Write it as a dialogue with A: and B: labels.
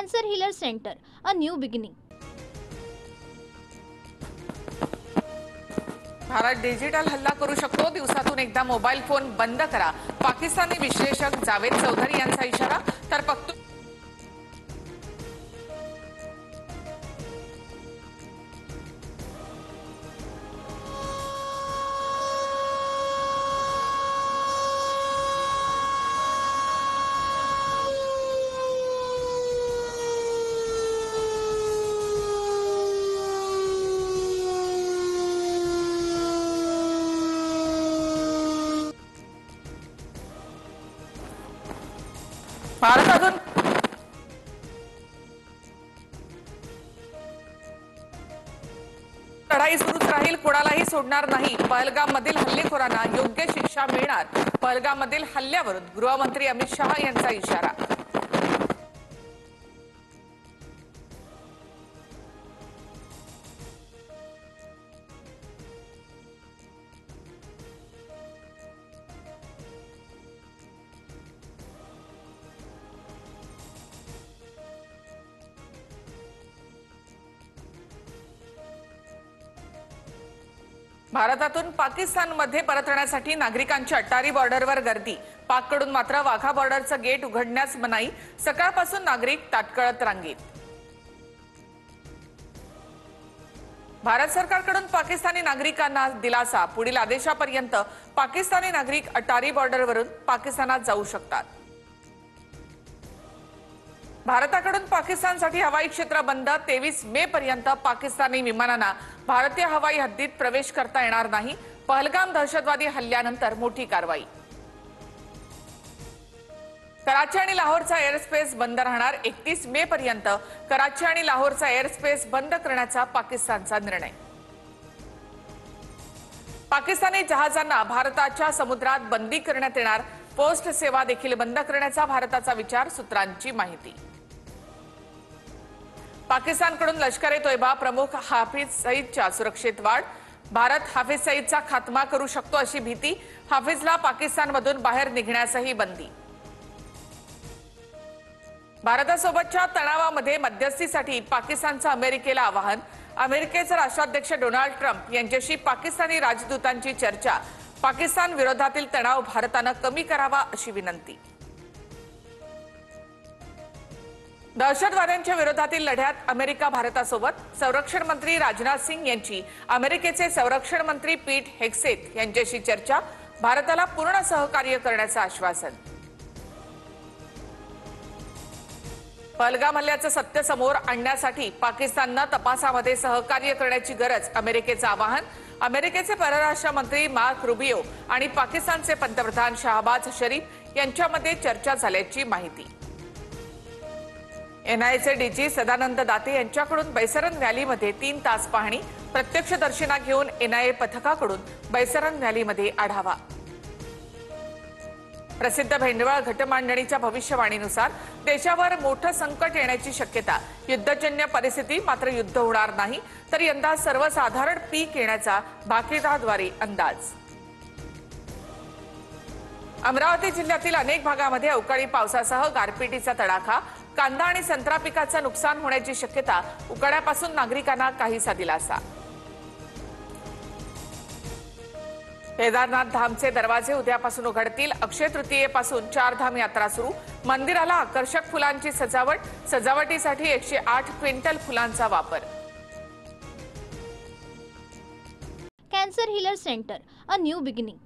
A: Cancer Healer Center, a new beginning.
B: Bharat digital हल्ला करू शकतो, दिवसातून एकदा मोबाईल फोन बंद करा. पाकिस्तानी विश्लेषक जावेद चौधरी यांचा इशारा. तर भारतातून लढाई सुरूच राहील, कोणालाही सोडणार नाही. पहलगाममधील हल्लेखोरांना योग्य शिक्षा मिळणार. पहलगाममधील हल्ल्यावरून गृहमंत्री अमित शहा यांचा इशारा. भारतातून पाकिस्तानमध्ये परतण्यासाठी नागरिकांची अटारी बॉर्डरवर गर्दी. पाककडून मात्र वाघा बॉर्डरचं गेट उघडण्यास मनाई. सकाळपासून नागरिक ताटकळत रांगेत. भारत सरकारकडून पाकिस्तानी नागरिकांना दिलासा. पुढील आदेशापर्यंत पाकिस्तानी नागरिक अटारी बॉर्डरवरून पाकिस्तानात जाऊ शकतात. भारताकडून पाकिस्तानसाठी हवाई क्षेत्र बंद. 23 मे पर्यंत पाकिस्तानी विमानांना भारतीय हवाई हद्दीत प्रवेश करता येणार नाही. पहलगाम दहशतवादी हल्ल्यानंतर मोठी कारवाई. कराची आणि लाहोरचा एअरस्पेस बंद राहणार. 31 मे पर्यंत कराची आणि लाहोरचा एअरस्पेस बंद करण्याचा पाकिस्तानचा निर्णय. पाकिस्तानी जहाजांना भारताच्या समुद्रात बंदी करण्यात येणार. पोस्ट सेवा देखील बंद करण्याचा भारताचा विचार. सूत्रांची माहिती. पाकिस्तानकडून लष्कर ए तोयबा प्रमुख हाफिज सईदच्या सुरक्षेत वाढ. भारत हाफिज सईदचा खात्मा करू शकतो अशी भीती. हाफिजला पाकिस्तानमधून बाहेर निघण्यासही बंदी. भारतासोबतच्या तणावामध्ये मध्यस्थीसाठी पाकिस्तानचं अमेरिकेला आवाहन. अमेरिकेचे राष्ट्राध्यक्ष डोनाल्ड ट्रम्प यांच्याशी पाकिस्तानी राजदूतांची चर्चा. पाकिस्तान विरोधातील तणाव भारतानं कमी करावा अशी विनंती. दहशतवाद्यांच्या विरोधातील लढ्यात अमेरिका भारतासोबत. संरक्षण मंत्री राजनाथ सिंग यांची अमेरिकेचे संरक्षण मंत्री पीट हेग्सेथ यांच्याशी चर्चा. भारताला पूर्ण सहकार्य करण्याचं आश्वासन. पहलगाम हल्ल्याचं सत्य समोर आणण्यासाठी पाकिस्ताननं तपासामध्ये सहकार्य करण्याची गरज. अमेरिकेचं आवाहन. अमेरिकेचे परराष्ट्र मंत्री मार्क रुबियो आणि पाकिस्तानचे पंतप्रधान शाहबाज शरीफ यांच्यामध्ये चर्चा झाल्याची माहिती. एनआयएचे डीजी सदानंद दाते यांच्याकडून बैसरन व्हॅलीमध्ये 3 तास पाहणी. प्रत्यक्षदर्शींना घेऊन एनआयए पथकाकडून बैसरन व्हॅलीमध्ये आढावा. प्रसिद्ध भेंडवळ घटमांडणीच्या भविष्यवाणीनुसार देशावर मोठं संकट येण्याची शक्यता. युद्धजन्य परिस्थिती, मात्र युद्ध होणार नाही. तर यंदा सर्वसाधारण पीक येण्याचा भाकीदाद्वारे अंदाज. अमरावती जिल्ह्यातील अनेक भागामध्ये अवकाळी पावसासह गारपिटीचा तडाखा. कांदा आणि संत्रा पिकाचं नुकसान होण्याची शक्यता. उकाड्यापासून नागरिकांना काहीसा दिलासा. केदारनाथ धामचे दरवाजे उद्यापासून उघडतील. अक्षय तृतीयेपासून 4 धाम यात्रा सुरू. मंदिराला आकर्षक फुलांची सजावट. सजावटीसाठी 108 क्विंटल फुलांचा वापर.
A: Cancer Healer Center, a new beginning.